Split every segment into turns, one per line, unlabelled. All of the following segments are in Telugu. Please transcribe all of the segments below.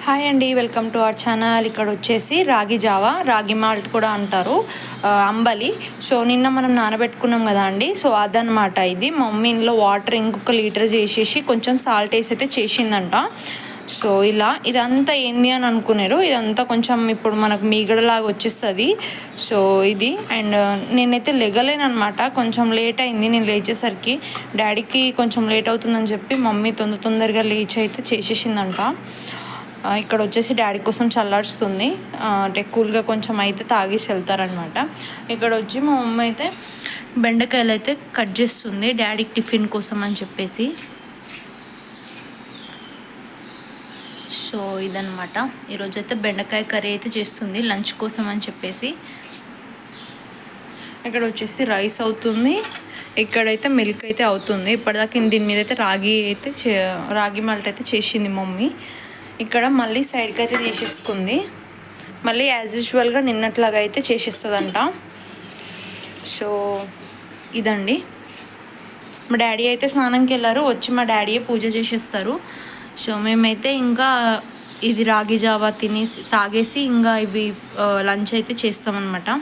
హాయ్ అండి, వెల్కమ్ టు అవర్ ఛానల్. ఇక్కడ వచ్చేసి రాగి జావా, రాగి మాల్ట్ కూడా అంటారు, అంబలి. సో నిన్న మనం నానబెట్టుకున్నాం కదా అండి, సో అదనమాట ఇది. మా మమ్మీ ఇంట్లో వాటర్ ఇంకొక లీటర్ చేసేసి కొంచెం సాల్ట్ వేసి అయితే చేసిందంట. సో ఇలా ఇదంతా ఏంది అని అనుకున్నారు. ఇదంతా కొంచెం ఇప్పుడు మనకు మీగడలాగా వచ్చేస్తుంది. సో ఇది అండ్ నేనైతే లెగలేను అనమాట, కొంచెం లేట్ అయింది. నేను లేచేసరికి డాడీకి కొంచెం లేట్ అవుతుందని చెప్పి మమ్మీ తొందరగా లేచి అయితే చేసేసిందంట. ఇక్కడ వచ్చేసి డాడీ కోసం చల్లారుస్తుంది, అంటే కూల్గా కొంచెం అయితే తాగేసి వెళ్తారనమాట. ఇక్కడ వచ్చి మా మమ్మీ అయితే బెండకాయలు అయితే కట్ చేస్తుంది డాడీకి టిఫిన్ కోసం అని చెప్పేసి. సో ఇదనమాట ఈరోజు అయితే బెండకాయ కర్రీ అయితే చేస్తుంది లంచ్ కోసం అని చెప్పేసి. ఇక్కడ వచ్చేసి రైస్ అవుతుంది, ఇక్కడైతే మిల్క్ అయితే అవుతుంది. ఇప్పటిదాకా దీని మీద అయితే రాగి మాల్ట్ అయితే చేసింది మమ్మీ. ఇక్కడ మళ్ళీ సైడ్కి అయితే తీసేసుకుంది, మళ్ళీ యాజ్ యూజువల్గా నిన్నట్లాగా అయితే చేసేస్తుందంట. సో ఇదండి. మా డాడీ అయితే స్నానంకి వెళ్ళారు, వచ్చి మా డాడీయే పూజ చేసేస్తారు. సో మేమైతే ఇంకా ఇది రాగి జావా తాగేసి ఇంకా ఇవి లంచ్ అయితే చేస్తామన్నమాట.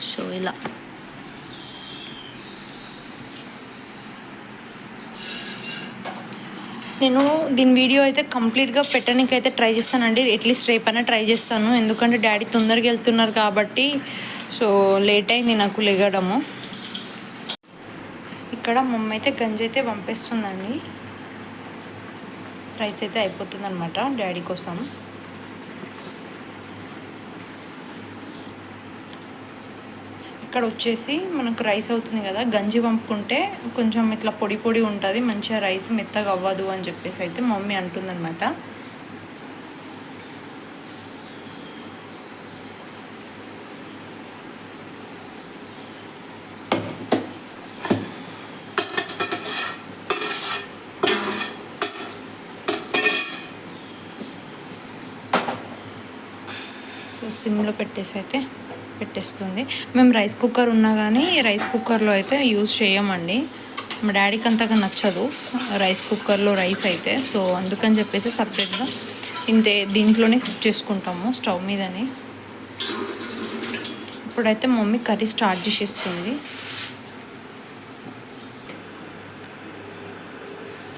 సో ఇలా నేను దీని వీడియో అయితే కంప్లీట్గా పెట్టడానికి అయితే ట్రై చేస్తానండి. అట్లీస్ట్ రేపైనా ట్రై చేస్తాను, ఎందుకంటే డాడీ తొందరగా వెళ్తున్నారు కాబట్టి. సో లేట్ అయింది నాకు లెగడము. ఇక్కడ మమ్మీ అయితే గంజి అయితే పంపిస్తుందండి, రైస్ అయితే అయిపోతుంది అనమాట డాడీ కోసం. ఇక్కడ వచ్చేసి మనకు రైస్ అవుతుంది కదా, గంజి పంపుకుంటే కొంచెం ఇట్లా పొడి పొడి ఉంటుంది, మంచిగా రైస్ మెత్తగా అవ్వదు అని చెప్పేసి అయితే మమ్మీ అంటుందన్నమాట. సిమ్లో పెట్టేస్తుంది. మేము రైస్ కుక్కర్ ఉన్నా కానీ రైస్ కుక్కర్లో అయితే యూజ్ చేయమండి, మా డాడీకి అంతగా నచ్చదు రైస్ కుక్కర్లో రైస్ అయితే. సో అందుకని చెప్పేసి సపరేట్గా దీంట్లోనే కుక్ చేసుకుంటాము స్టవ్ మీదనే. ఇప్పుడైతే మమ్మీ కర్రీ స్టార్ట్ చేసేస్తుంది.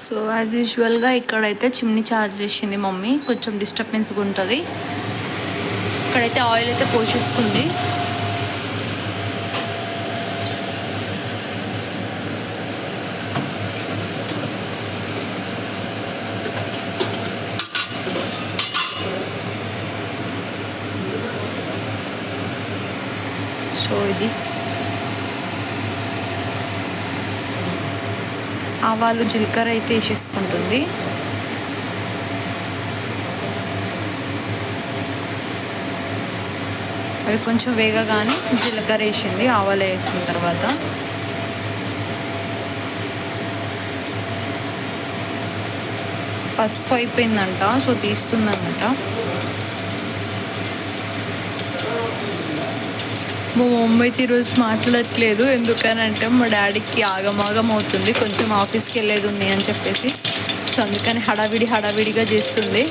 సో యాజ్ యూజువల్గా ఇక్కడైతే చిమ్నీ చార్జ్ చేసింది మమ్మీ, కొంచెం డిస్టర్బెన్స్గా ఉంటుంది. ఇక్కడైతే ఆయిల్ అయితే పోసేసుకుంది. సో ఇది ఆవాలు జీలకర్ర అయితే వేసేసుకుంటుంది. అవి కొంచెం వేగగానే జీలకర్ర వేసింది, ఆవాలు వేసిన తర్వాత. పసుపు అయిపోయిందంట, సో తీస్తుందన్నమాట. మా మమ్మీ అయితే ఈరోజు మాట్లాడట్లేదు, ఎందుకనంటే మా డాడీకి ఆగమాగం అవుతుంది, కొంచెం ఆఫీస్కి వెళ్ళేది ఉంది అని చెప్పేసి. సో అందుకని హడావిడిగా చేస్తుంది.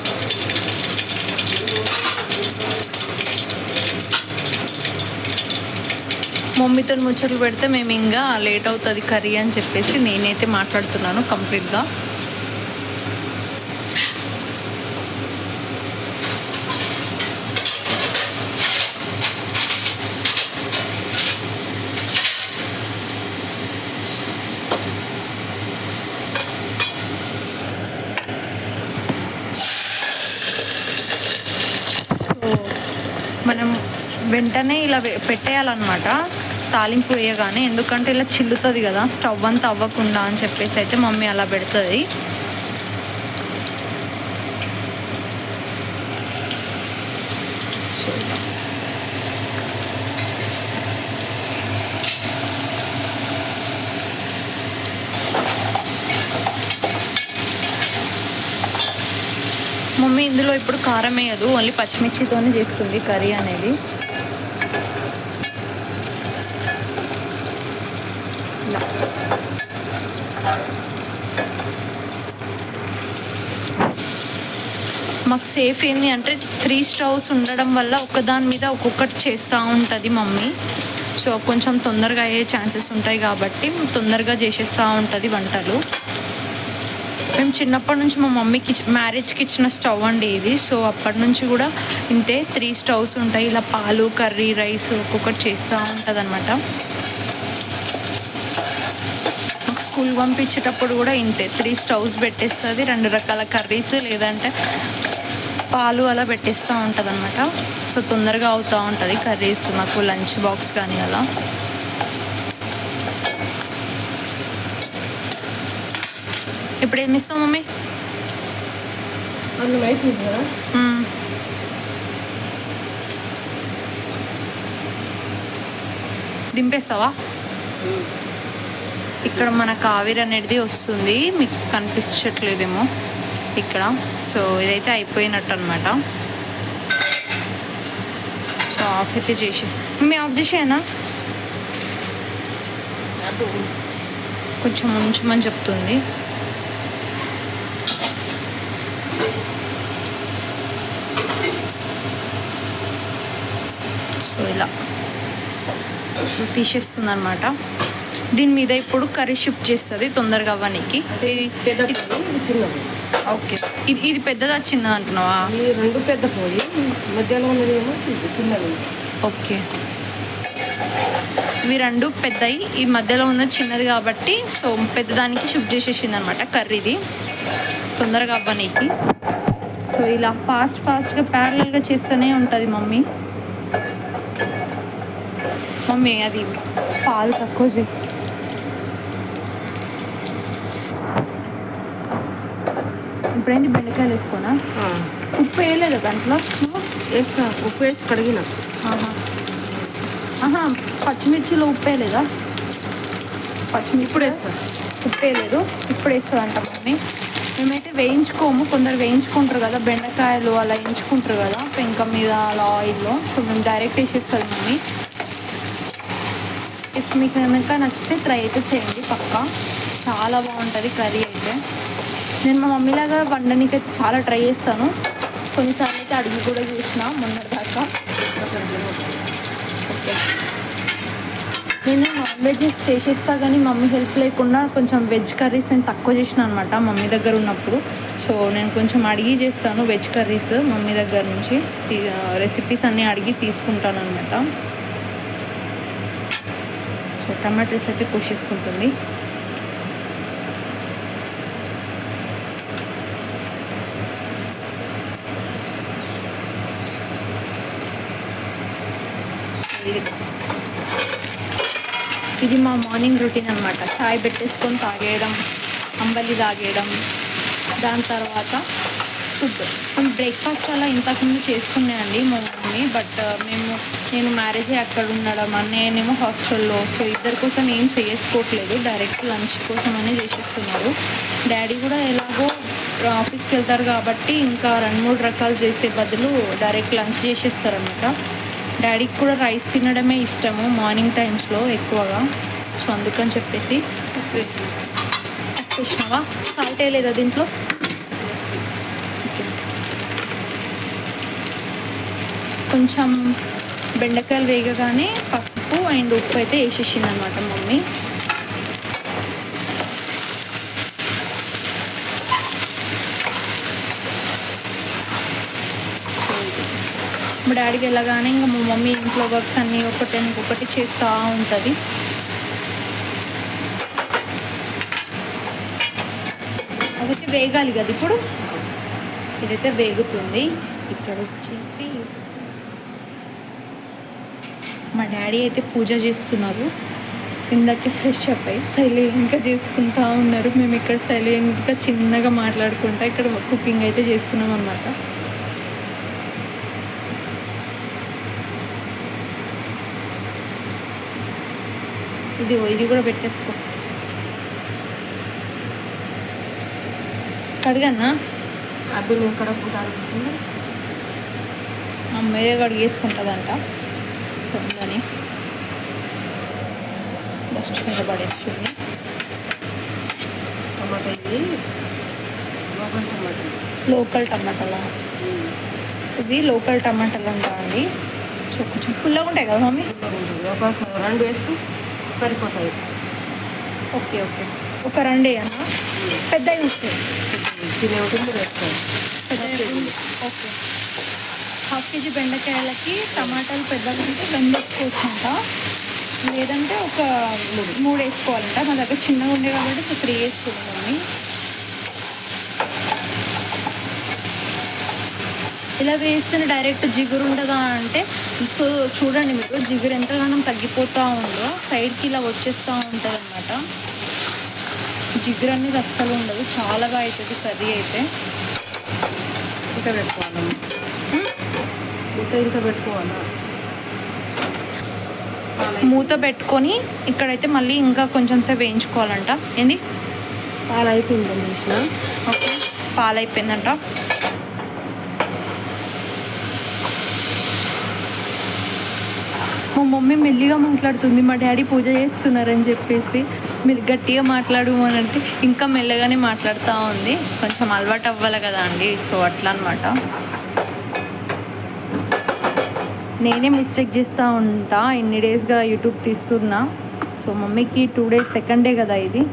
మమ్మీతో ముచ్చట్లు పెడితే మేము ఇంకా లేట్ అవుతుంది కర్రీ అని చెప్పేసి నేనైతే మాట్లాడుతున్నాను కంప్లీట్గా. మనం వెంటనే ఇలా పెట్టేయాలన్నమాట తాలింపు వేయగానే, ఎందుకంటే ఇలా చిల్లుతుంది కదా స్టవ్ అంతా అవ్వకుండా అని చెప్పేసి అయితే మమ్మీ అలా పెడుతుంది. సో మమ్మీ ఇందులో ఇప్పుడు కారం వేయదు, ఓన్లీ పచ్చిమిర్చితోనే చేస్తుంది కర్రీ అనేది. మాకు సేఫ్ ఏంటి అంటే 3 స్టవ్స్ ఉండడం వల్ల ఒకదాని మీద ఒక్కొక్కటి చేస్తూ ఉంటుంది మమ్మీ. సో కొంచెం తొందరగా అయ్యే ఛాన్సెస్ ఉంటాయి కాబట్టి తొందరగా చేసేస్తూ ఉంటుంది వంటలు. మేము చిన్నప్పటి నుంచి మా మమ్మీకి మ్యారేజ్కి ఇచ్చిన స్టవ్ అండి ఇది. సో అప్పటి నుంచి కూడా ఇంతే 3 స్టవ్స్ ఉంటాయి. ఇలా పాలు, కర్రీ, రైస్ ఒక్కొక్కటి చేస్తూ ఉంటుంది అనమాట. మాకు స్కూల్ పంపించేటప్పుడు కూడా ఇంతే 3 స్టవ్స్ పెట్టేస్తుంది. 2 రకాల కర్రీస్ లేదంటే పాలు అలా పెట్టేస్తూ ఉంటుంది అనమాట. సో తొందరగా అవుతూ ఉంటుంది కర్రీస్ మాకు లంచ్ బాక్స్ కానీ అలా. ఇప్పుడు ఏమి ఇస్తాం మమ్మీ? దింపేస్తావా? ఇక్కడ మన కావేరి అనేది వస్తుంది, మీకు కనిపించట్లేదేమో ఇక్కడ. సో ఇదైతే అయిపోయినట్టు అనమాట. సో ఆఫ్ అయితే చేసి మమ్మీ ఆఫ్ చేసేనా? కొంచెం ఉంచమని చెప్తుంది. సో ఇలా సో తీసేస్తుంది అనమాట. దీని మీద ఇప్పుడు కర్రీ షిఫ్ట్ చేస్తుంది తొందరగా అవ్వడానికి. ఓకే, ఇది పెద్దదా చిన్నది అంటున్నావా?
2 పెద్ద పోయి మధ్యలో ఉన్నది ఏమో చిన్నది.
ఓకే, ఇవి 2 పెద్దవి, ఈ మధ్యలో ఉన్నది చిన్నది కాబట్టి సో పెద్దదానికి షిఫ్ట్ చేసేసింది అనమాట కర్రీది తొందరగా అవ్వడానికి. సో ఇలా ఫాస్ట్గా ప్యారలల్గా చేస్తూనే ఉంటుంది మమ్మీ. మమ్మీ అది పాలు తక్కువ చేయి. ఇప్పుడైంది బెండకాయలు వేసుకోనా? ఉప్పు వేయలేదు దాంట్లో?
వేస్తా, ఉప్పు వేసి కడిగిన.
పచ్చిమిర్చిలో ఉప్పు వేయలేదా? పచ్చిమిర్చి
ఇప్పుడు వేస్తా.
ఉప్పు వేయలేదు, ఇప్పుడు వేస్తుందంట మమ్మీ. మేమైతే వేయించుకోము, కొందరు వేయించుకుంటారు కదా బెండకాయలు, అలా వేయించుకుంటారు కదా పెంక మీద అలా ఆయిల్లో. సో మేము డైరెక్ట్ వేసేస్తుంది మమ్మీ. ఇఫ్ మీకు ఏమైనా నచ్చితే ట్రై అయితే చేయండి పక్కా, చాలా బాగుంటుంది కర్రీ అయితే. నేను మా మమ్మీలాగా వండడానికి అయితే చాలా ట్రై చేస్తాను. కొన్నిసార్లు అయితే అడిగి కూడా చూసిన మొన్నటిదాకా. ఓకే, నేను నాన్ వెజ్ చేసేస్తా కానీ మమ్మీ హెల్ప్ లేకుండా కొంచెం వెజ్ కర్రీస్ నేను తక్కువ చేసిన అనమాట మమ్మీ దగ్గర ఉన్నప్పుడు. సో నేను కొంచెం అడిగి చేస్తాను వెజ్ కర్రీస్ మమ్మీ దగ్గర నుంచి. రెసిపీస్ అన్నీ అడిగి తీసుకుంటాను అనమాట. సో టమాటోస్ అయితే కోసేసుకుంటుంది. ఇది మా మార్నింగ్ రొటీన్ అనమాట. చాయ్ పెట్టేసుకొని తాగేయడం, అంబలి తాగేయడం, దాని తర్వాత ఫుడ్. మేము బ్రేక్ఫాస్ట్ అలా ఇంతకుముందు చేసుకున్నాయండి మా మమ్మీ. బట్ నేను మ్యారేజ్ అక్కడ ఉండడం, నేనేమో హాస్టల్లో. సో ఇద్దరి కోసం ఏం చేసుకోవట్లేదు, డైరెక్ట్ లంచ్ కోసం అనే చేసేస్తున్నారు. డాడీ కూడా ఎలాగో ఆఫీస్కి వెళ్తారు కాబట్టి ఇంకా 2-3 రకాలు చేసే బదులు డైరెక్ట్ లంచ్ చేసేస్తారనమాట. డాడీకి కూడా రైస్ తినడమే ఇష్టము మార్నింగ్ టైమ్స్లో ఎక్కువగా. సో అందుకని చెప్పేసి వేసినావా? సాల్ట్ వేయలేదా దీంట్లో? కొంచెం బెండకాయలు వేగగానే పసుపు అండ్ ఉప్పు అయితే వేసేసింది అనమాట మమ్మీ. మా డాడీకి వెళ్ళగానే ఇంకా మా మమ్మీ ఇంట్లో వర్క్స్ అన్నీ ఒకటి చేస్తూ ఉంటుంది. అదైతే వేగాలి కదా ఇప్పుడు. ఇదైతే వేగుతుంది. ఇక్కడ వచ్చేసి మా డాడీ అయితే పూజ చేస్తున్నారు. ఇందాకే ఫ్రెష్ అప్ అయ్యి సైలెంట్గా చేసుకుంటూ ఉన్నారు. మేము ఇక్కడ సైలెంట్గా చిన్నగా మాట్లాడుకుంటా ఇక్కడ కుకింగ్ అయితే చేస్తున్నాం అన్నమాట. ఇది కూడా పెట్టేసుకో. కడగన్నా?
అది నేను కడుక్కుంటాను.
అమ్మాయి కడిగేసుకుంటుందంట. సో ఉందని జస్ట్ కింద పడేస్తుంది.
టమాటా ఇది లోకల్ టమాటా.
లోకల్ టమాటాలా? ఇవి లోకల్ టమాటాలు అంటా అండి. కొంచెం పుల్లగా ఉంటాయి కదా మమ్మీ?
ఒక 2 వేస్తే సరిపోతాయి.
ఓకే ఓకే, ఒక 2 అన్న పెద్దవి ఉంటాయి.
తినే ఉంటుంది వేసుకోవాలి.
పెద్దవి ఓకే. 1/2 కేజీ బెండకాయలకి టమాటాలు పెద్దగా ఉంటే 2 వేసుకోవచ్చు అంట, లేదంటే ఒక 3 వేసుకోవాలంట. మా దగ్గర చిన్నగా ఉండే కాబట్టి 3 వేసుకున్నాం మమ్మీ. ఇలా వేస్తే డైరెక్ట్ జిగురు ఉండదా అంటే, సో చూడండి మీరు, జిగురు ఎంతగానో తగ్గిపోతూ ఉందో సైడ్కి ఇలా వచ్చేస్తూ ఉంటుంది అన్నమాట. జిగురు అనేది అస్సలు ఉండదు, చాలా బాగా అవుతుంది కర్రీ అయితే.
ఇంకా పెట్టుకోవాలమ్మా, ఇంకా పెట్టుకోవాలా?
మూత పెట్టుకొని ఇక్కడైతే మళ్ళీ ఇంకా కొంచెం సేపు వేయించుకోవాలంట. ఏంది?
పాలు అయిపోయిందని చూసిన.
ఓకే, పాలు అయిపోయిందంట. మా మమ్మీ మెల్లిగా మాట్లాడుతుంది, మా డాడీ పూజ చేస్తున్నారని చెప్పేసి మీరు గట్టిగా మాట్లాడు అని అంటే ఇంకా మెల్లగానే మాట్లాడుతూ ఉంది. కొంచెం అలవాటు అవ్వాలి కదా అండి, సో అట్లా అనమాట. నేనే మిస్టేక్ చేస్తూ ఉంటా, ఇన్ని డేస్గా యూట్యూబ్ తీస్తున్నా. సో మమ్మీకి 2 డేస్, 2nd డే కదా ఇది.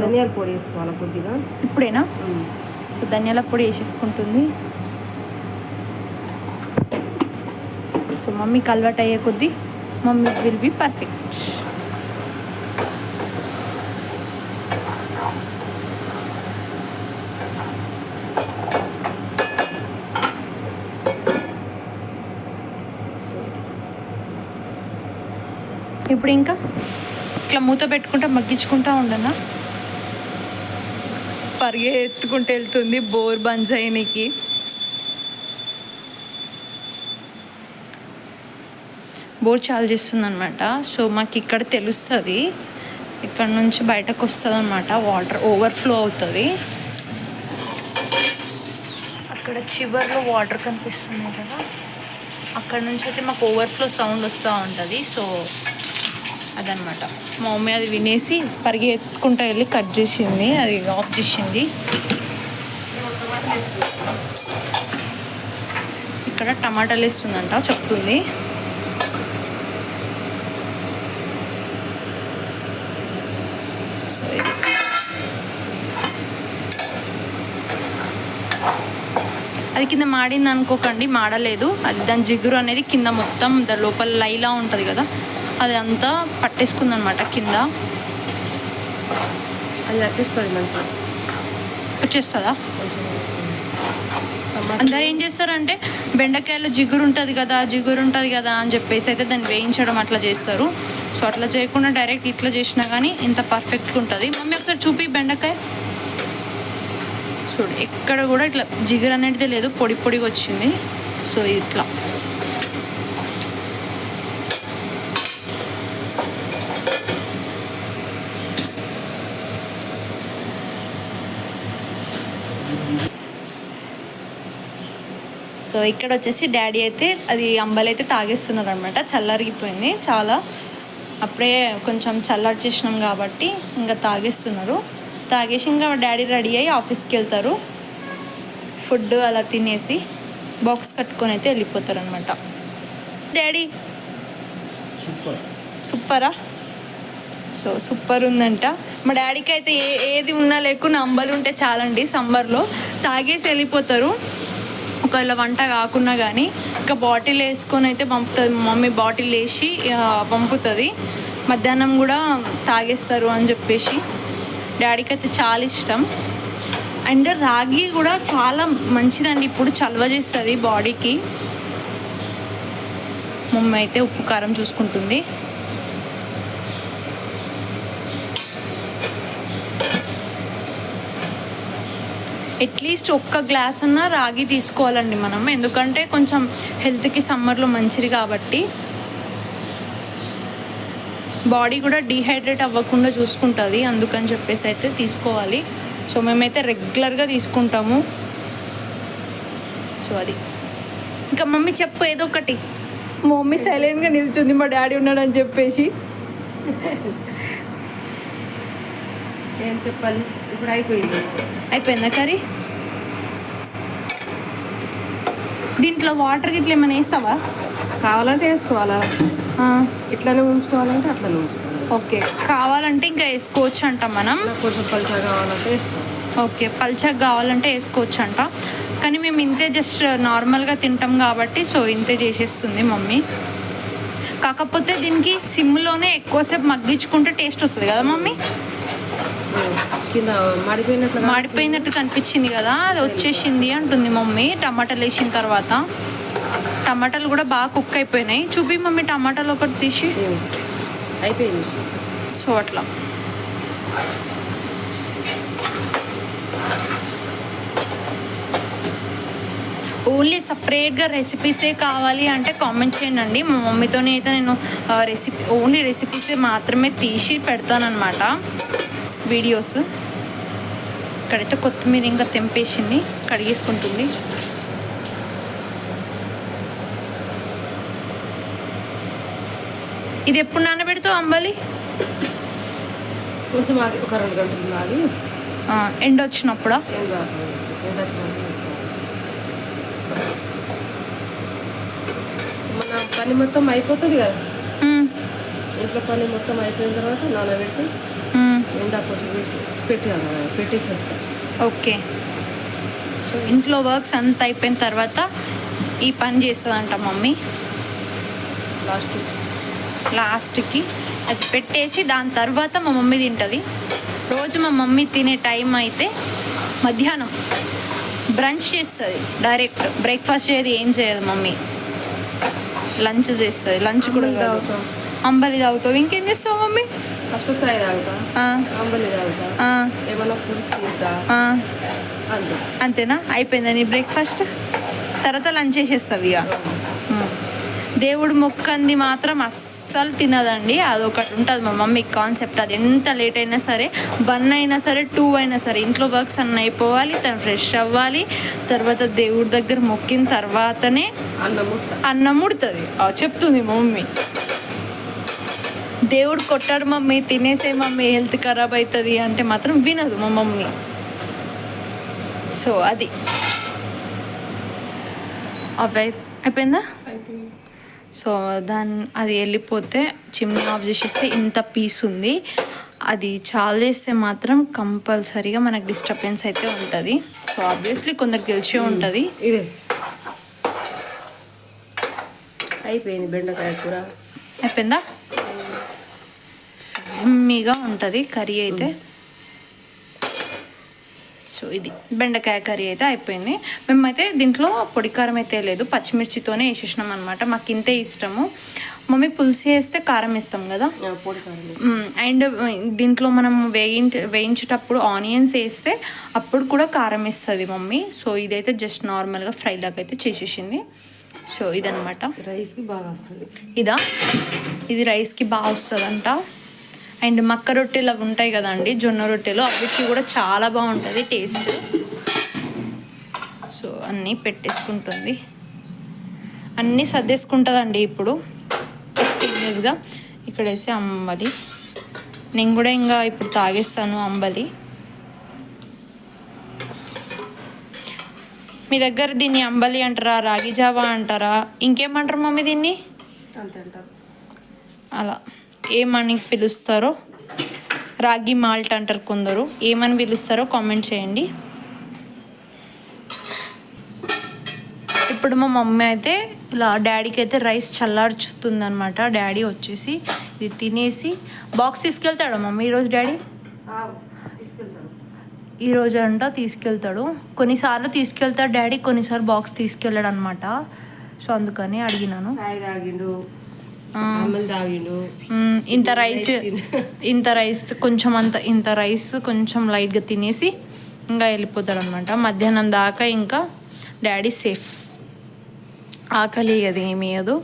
ధనియాల పొడి వేసుకోవాలి కొద్దిగా.
ఇప్పుడేనా? సో ధనియాల పొడి వేసేసుకుంటుంది. సో మమ్మీకి అలవాటు అయ్యే కొద్దీ మమ్మీ విల్ బి పర్ఫెక్ట్. ఇప్పుడు ఇంకా ఇట్లా మూత పెట్టుకుంటా మగ్గించుకుంటా ఉండనా? పరిగెత్తుకుంటూ వెళ్తుంది బోర్ బంద్ చేయనికి. బోర్ చాలా చేస్తుంది అనమాట. సో మాకు ఇక్కడ తెలుస్తుంది, ఇక్కడ నుంచి బయటకు వస్తుంది అనమాట, వాటర్ ఓవర్ఫ్లో అవుతుంది. అక్కడ చివర్లో వాటర్ కనిపిస్తుంది కదా, అక్కడ నుంచి అయితే మాకు ఓవర్ఫ్లో సౌండ్ వస్తూ ఉంటుంది. సో అదనమాట. మా మమ్మీ అది వినేసి పరిగెత్తుకుంటూ వెళ్ళి కట్ చేసింది, అది ఆఫ్ చేసింది. ఇక్కడ టమాటాలు వేస్తుందంట చెప్తుంది. సో అది కింద మాడింది అనుకోకండి, మాడలేదు. అది దాని జిగురు అనేది కింద మొత్తం దాని లోపల లైలా ఉంటుంది కదా, అది అంతా పట్టేసుకుందనమాట కింద.
అది వచ్చేస్తుంది మంచిగా,
వచ్చేస్తుందా? అందరు ఏం చేస్తారంటే బెండకాయలో జిగురు ఉంటుంది కదా అని చెప్పేసి అయితే దాన్ని వేయించడం అట్లా చేస్తారు. సో అట్లా చేయకుండా డైరెక్ట్ ఇట్లా చేసినా కానీ ఇంత పర్ఫెక్ట్గా ఉంటుంది. మమ్మీ ఒకసారి చూపి బెండకాయ. చూడు, ఎక్కడ కూడా ఇట్లా జిగురు అనేది లేదు, పొడి పొడిగా వచ్చింది. సో ఇట్లా సో ఇక్కడ వచ్చేసి డాడీ అయితే అది అంబలి అయితే తాగేస్తున్నారు అనమాట. చల్లరిగిపోయింది చాలా, అప్పుడే కొంచెం చల్లరి చేసినాం కాబట్టి ఇంకా తాగేస్తున్నారు. తాగేసి ఇంకా డాడీ రెడీ అయ్యి ఆఫీస్కి వెళ్తారు. ఫుడ్ అలా తినేసి బాక్స్ కట్టుకొని అయితే వెళ్ళిపోతారు అనమాట. డాడీ సూపరా? సో సూపర్ ఉందంట. మా డాడీకి అయితే ఏది ఉన్నా లేకున్నా అంబలి ఉంటే చాలండి, సమ్మర్లో తాగేసి వెళ్ళిపోతారు. ఒకవేళ వంట కాకున్నా కానీ ఇంకా బాటిల్ వేసుకొని అయితే పంపుతుంది మమ్మీ, బాటిల్ వేసి పంపుతుంది. మధ్యాహ్నం కూడా తాగేస్తారు అని చెప్పేసి డాడీకి అయితే చాలా ఇష్టం. అండ్ రాగి కూడా చాలా మంచిదండి, ఇప్పుడు చలవ చేస్తుంది బాడీకి. మమ్మీ అయితే ఉప్పు కారం చూసుకుంటుంది. అట్లీస్ట్ ఒక్క గ్లాస్ అన్నా రాగి తీసుకోవాలండి మనం, ఎందుకంటే కొంచెం హెల్త్కి సమ్మర్లో మంచిది కాబట్టి. బాడీ కూడా డీహైడ్రేట్ అవ్వకుండా చూసుకుంటుంది, అందుకని చెప్పేసి అయితే తీసుకోవాలి. సో మేమైతే రెగ్యులర్గా తీసుకుంటాము. సో అది ఇంకా మమ్మీ చెప్పు ఏదో ఒకటి. మా మమ్మీ సైలెంట్గా నిల్చుంది మా డాడీ ఉన్నాడని చెప్పేసి.
ఏం చెప్పాలి, ఇప్పుడు అయిపోయింది.
అయిపోయిందా కర్రీ? దీంట్లో వాటర్ గిట్ల ఏమైనా వేస్తావా?
కావాలంటే వేసుకోవాలా,
ఆ,
ఇట్లానే ఉంచుకోవాలంటే అట్లనే ఉంచుకోవాలి.
ఓకే, కావాలంటే ఇంకా వేసుకోవచ్చు అంట మనం.
నాకు కొంచెం పలుచగా కావాలంటే వేసుకోవాలి.
ఓకే, పల్చగా కావాలంటే వేసుకోవచ్చు అంట. కానీ మేము ఇంతే జస్ట్ నార్మల్గా తింటాం కాబట్టి సో ఇంతే చేసేస్తుంది మమ్మీ. కాకపోతే దీనికి సిమ్లోనే ఎక్కువసేపు మగ్గించుకుంటే టేస్ట్ వస్తుంది కదా మమ్మీ.
కింద
మాడిపోయినట్టు కనిపించింది కదా, అది వచ్చేసింది అంటుంది మమ్మీ. టమాటాలు వేసిన తర్వాత టమాటాలు కూడా బాగా కుక్ అయిపోయినాయి. చూపి మమ్మీ టమాటాలు ఒకటి తీసి.
అయిపోయింది.
సో అట్లా ఓన్లీ సపరేట్గా రెసిపీసే కావాలి అంటే కామెంట్ చేయండి. మా మమ్మీతోనే అయితే నేను ఓన్లీ రెసిపీసే మాత్రమే తీసి పెడతానన్నమాట వీడియోస్. ఇక్కడైతే కొత్తిమీర ఇంకా తెంపేసింది, కడిగేసుకుంటుంది. ఇది ఎప్పుడు నానబెడతావు అంబలి?
కొంచెం ఆగి ఒక 2 గంటలు ఆగి.
ఎండ వచ్చినప్పుడా?
మన పని మొత్తం అయిపోతుంది కదా, ఇంట్లో పని మొత్తం అయిపోయిన తర్వాత నానబెట్టి ఎండా కొంచెం పెట్టేసేస్తాను.
ఓకే, సో ఇంట్లో వర్క్స్ అంతా అయిపోయిన తర్వాత ఈ పని చేస్తుందంట మమ్మీ. లాస్ట్కి అది పెట్టేసి దాని తర్వాత మా మమ్మీ తింటుంది. రోజు మా మమ్మీ తినే టైం అయితే మధ్యాహ్నం బ్రంచ్ చేస్తుంది. డైరెక్ట్ బ్రేక్ఫాస్ట్ చేయదు, ఏం చేయదు మమ్మీ. లంచ్ చేస్తుంది. లంచ్ కూడా
తాగుతాం,
అంబలి తాగుతావు. ఇంకేం చేస్తావు మమ్మీ?
ఫస్ట్ చాయ్ తాగుతా, అంబలి తాగుతా, ఏమన్నా పులుసు తింటా, అంతే.
అంతేనా? అయిపోయిందా నీ బ్రేక్ఫాస్ట్? తర్వాత లంచ్ చేసేస్తావు ఇక. దేవుడు మొక్కంది మాత్రం అస్సలు తినదండి. అదొకటి ఉంటుంది మా మమ్మీ కాన్సెప్ట్. అది ఎంత లేట్ అయినా సరే, 1 అయినా సరే, 2 అయినా సరే, ఇంట్లో వర్క్స్ అన్నీ అయిపోవాలి, తను ఫ్రెష్ అవ్వాలి, తర్వాత దేవుడి దగ్గర మొక్కిన తర్వాతనే అన్నం ముడుతుంది చెప్తుంది మా మమ్మీ. దేవుడు కొట్టాడు మమ్మీ, తినేసే మమ్మీ, హెల్త్ ఖరాబ్ అవుతుంది అంటే మాత్రం వినదు మా మమ్మీ. సో అది అయిపోయిందా? సో అది వెళ్ళిపోతే చిమ్నీ ఆఫ్ చేసేస్తే ఇంత పీస్ ఉంది. అది చాలా చేస్తే మాత్రం కంపల్సరీగా మనకు డిస్టర్బెన్స్ అయితే ఉంటుంది. సో ఆబ్వియస్లీ కొందరికి తెలిసే ఉంటుంది.
ఇదే అయిపోయింది. బెండకాయ కూర
అయిపోయిందా? ఎమ్మీగా ఉంటుంది కర్రీ అయితే. సో ఇది బెండకాయ కర్రీ అయితే అయిపోయింది. మేమైతే దీంట్లో పొడి కారం అయితే లేదు, పచ్చిమిర్చితోనే వేసేసినాం అనమాట. మాకు ఇంతే ఇష్టము. మమ్మీ పులుసు వేస్తే కారం వేస్తాం కదా, అండ్ దీంట్లో మనం వేయించేటప్పుడు ఆనియన్స్ వేస్తే అప్పుడు కూడా కారం వేస్తుంది మమ్మీ. సో ఇదైతే జస్ట్ నార్మల్గా ఫ్రై లాగా అయితే చేసేసింది. సో ఇదనమాట.
రైస్కి బాగా వస్తుంది.
ఇది రైస్కి బాగా వస్తుందంట. అండ్ మక్క రొట్టెలు అవి ఉంటాయి కదండి, జొన్న రొట్టెలు, అవిటికి కూడా చాలా బాగుంటుంది టేస్ట్. సో అన్నీ పెట్టేసుకుంటుంది, అన్నీ సర్దేసుకుంటుందండి. ఇప్పుడు కంటిన్యూస్గా ఇక్కడ వేసి అంబలి. నేను కూడా ఇంకా ఇప్పుడు తాగేస్తాను అంబలి. మీ దగ్గర దీన్ని అంబలి అంటారా, రాగి జావా అంటారా, ఇంకేమంటారు మమ్మీ దీన్ని?
అంతే అంటారు.
అలా ఏమని పిలుస్తారో, రాగి మాల్ట్ అంటారు కొందరు, ఏమని పిలుస్తారో కామెంట్ చేయండి. ఇప్పుడు మా మమ్మీ అయితే ఇలా డాడీకి అయితే రైస్ చల్లార్చుతుంది అనమాట. డాడీ వచ్చేసి ఇది తినేసి బాక్స్ తీసుకెళ్తాడా మమ్మీ ఈరోజు? డాడీ ఈరోజు అంట తీసుకెళ్తాడు. కొన్నిసార్లు తీసుకెళ్తాడు డాడీ, కొన్నిసార్లు బాక్స్ తీసుకెళ్ళాడు అనమాట. సో అందుకని అడిగినాను. ఇంత రైస్ కొంచెం లైట్గా తినేసి ఇంకా వెళ్ళిపోతాడు అనమాట. మధ్యాహ్నం దాకా ఇంకా డాడీ సేఫ్. ఆకలి అది ఏమి వేయదు.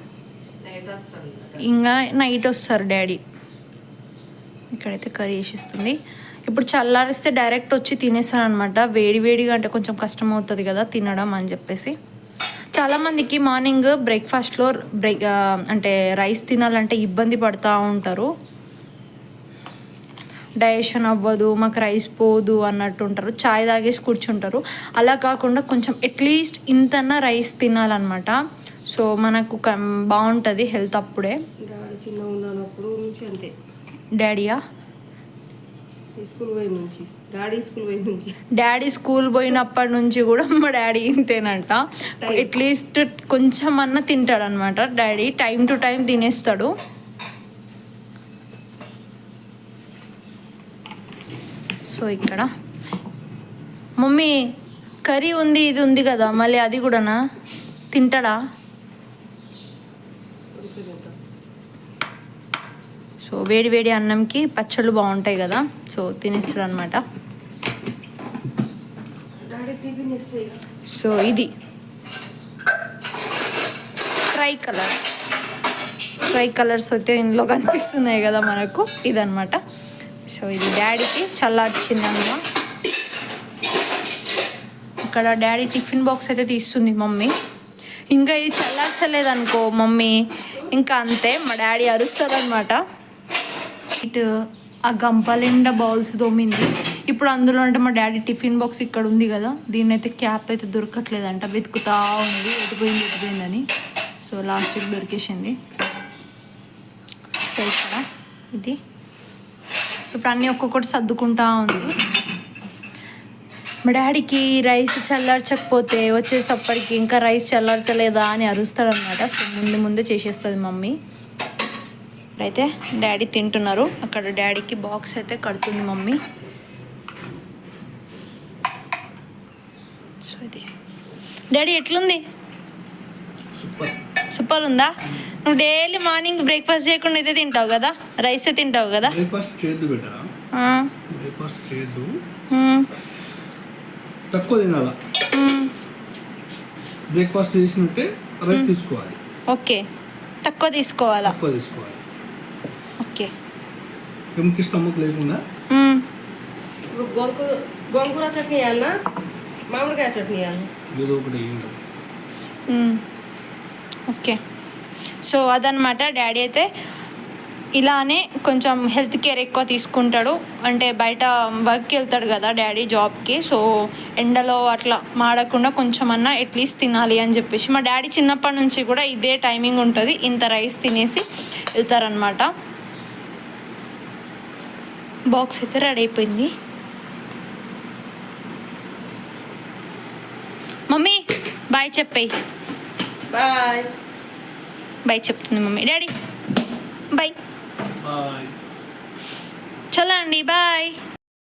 ఇంకా నైట్ వస్తారు డాడీ. ఇక్కడైతే కర్రీ వేసిస్తుంది. ఇప్పుడు చల్లారిస్తే డైరెక్ట్ వచ్చి తినేస్తాను అనమాట. వేడిగా అంటే కొంచెం కష్టం అవుతుంది కదా తినడం అని చెప్పేసి. చాలామందికి మార్నింగ్ బ్రేక్ఫాస్ట్లో అంటే రైస్ తినాలంటే ఇబ్బంది పడుతూ ఉంటారు. డైజెషన్ అవ్వదు, మాకు రైస్ పోదు అన్నట్టు ఉంటారు, చాయ్ తాగేసి కూర్చుంటారు. అలా కాకుండా కొంచెం అట్లీస్ట్ ఇంతన్నా రైస్ తినాలన్నమాట. సో మనకు బాగుంటుంది హెల్త్ అప్పుడే.
డాడీ చిన్నగా ఉన్నప్పుడు నుంచి అంతే.
డాడీయా?
స్కూల్ పోయి నుంచి,
డాడీ స్కూల్ పోయినప్పటి నుంచి కూడా మా డాడీ ఇంతేనంట. అట్లీస్ట్ కొంచెం అన్న తింటాడు అనమాట డాడీ, టైం టు టైం తినేస్తాడు. సో ఇక్కడ మమ్మీ కర్రీ ఉంది, ఇది ఉంది కదా, మళ్ళీ అది కూడానా తింటాడా? సో వేడి వేడి అన్నంకి పచ్చళ్ళు బాగుంటాయి కదా, సో తినేస్తాడు అనమాట. సో ఇది ట్రై కలర్స్ అయితే ఇందులో కనిపిస్తున్నాయి కదా మనకు, ఇదనమాట. సో ఇది డాడీకి చల్లార్చింది అన్నమాట. ఇక్కడ డాడీ టిఫిన్ బాక్స్ అయితే తీస్తుంది మమ్మీ. ఇంకా ఇది చల్లార్చలేదనుకో మమ్మీ ఇంకా అంతే, మా డాడీ అరుస్తాడు అనమాట. ఇటు ఆ గంపలిండా బౌల్స్ తోమింది. ఇప్పుడు అందులో అంటే మా డాడీ టిఫిన్ బాక్స్ ఇక్కడ ఉంది కదా, దీన్ని అయితే క్యాప్ అయితే దొరకట్లేదంట, వెతుకుతా ఉంది ఎటుపోయిందని. సో లాస్ట్కి దొరికేసింది. సో ఇక్కడ ఇది ఇప్పుడు అన్నీ ఒక్కొక్కటి సర్దుకుంటా ఉంది. మా డాడీకి రైస్ చల్లార్చకపోతే వచ్చేటప్పటికి ఇంకా రైస్ చల్లార్చలేదా అని అరుస్తాడనమాట. సో ముందే చేసేస్తుంది మమ్మీ. ఇప్పుడైతే డాడీ తింటున్నారు. అక్కడ డాడీకి బాక్స్ అయితే కడుతుంది మమ్మీ. సో ఇది డాడీ ఎట్లుంది? సూపర్ ఉందా? నువ్వు డైలీ మార్నింగ్ బ్రేక్ఫాస్ట్ చేయకుండా అయితే తింటావు కదా, రైస్ తింటావు కదా.
బ్రేక్ఫాస్ట్ చేయొద్దు బేటా, బ్రేక్ఫాస్ట్ చేయొద్దు, తక్కువ తినాల. బ్రేక్ఫాస్ట్ చేసినట్టే రైస్ తీసుకోవాలి.
ఓకే, తక్కువ తీసుకోవాలా?
తక్కువ తీసుకోవాలి.
ఓకే,
ఎంకి స్టమక్ లేకుండా.
ఇప్పుడు గోంగూర చట్నీ వేయాలనా, మామిడికాయ చట్నీ వేయాలి,
ఏదో ఒకటి వేయండి.
ఓకే. సో అదనమాట, డాడీ అయితే ఇలానే కొంచెం హెల్త్ కేర్ ఎక్కువ తీసుకుంటాడు. అంటే బయట వర్క్కి వెళ్తాడు కదా డాడీ జాబ్కి, సో ఎండలో అట్లా మాడకుండా కొంచెం అన్నా అట్లీస్ట్ తినాలి అని చెప్పేసి మా డాడీ చిన్నప్పటి నుంచి కూడా ఇదే టైమింగ్ ఉంటుంది, ఇంత రైస్ తినేసి వెళ్తారనమాట. బాక్స్ అయితే రెడీ అయిపోయింది. మమ్మీ బాయ్ చెప్పేయి.
బాయ్
బాయ్ చెప్తుంది మమ్మీ. Daddy bye.
బాయ్.
చలో అండి, బాయ్.